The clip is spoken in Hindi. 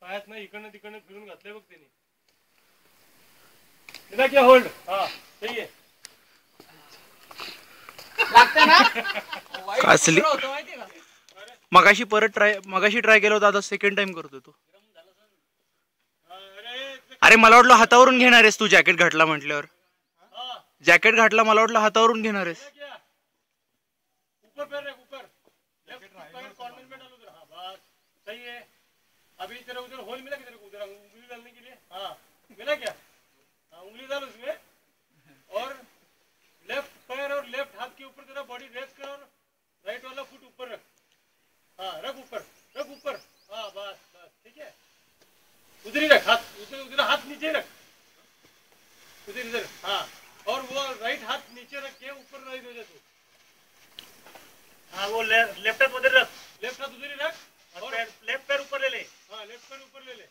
पायात ना इकडनं तिकडनं फिरून घातलंय बघ त्यांनी. तिला क्या होल्ड. हा सही आहे. लागते ना असली मगाशी ट्राय केला होता, आता सेकंड टाइम करतोय तो. अरे मला वाटलं हातावरून घेणार आहेस तू, जॅकेट घातला म्हटल्यावर. जॅकेट घातला मला वाटलं हातावरून घेणार आहेस. ऊपर पैर रख, ऊपर लेफ्ट पैर कॉर्नर में डालो उधर. हाँ बस सही है. अभी तेरा उधर होल मिला कि तेरे को उधर उंगली डालने के लिए. हाँ मिला क्या. हाँ उंगली डाल उसमें और लेफ्ट पैर और लेफ्ट हाथ के ऊपर तेरा बॉडी रेस कर और राइट वाला फुट ऊपर रख. हाँ रख ऊपर, रख ऊपर. हाँ बस बस ठीक है. उधर ही रख हाथ, उधर उधर हाथ नीचे रख, उधर इधर. हाँ और वो राइट हाथ नीचे रख के ऊपर राइट हो जा तू. हाँ वो लेफ्ट हाथ उधर रख, लेफ्ट हाथ उधर ही रख और लेफ्ट पैर ऊपर ले ले. हाँ लेफ्ट पैर ऊपर ले ले.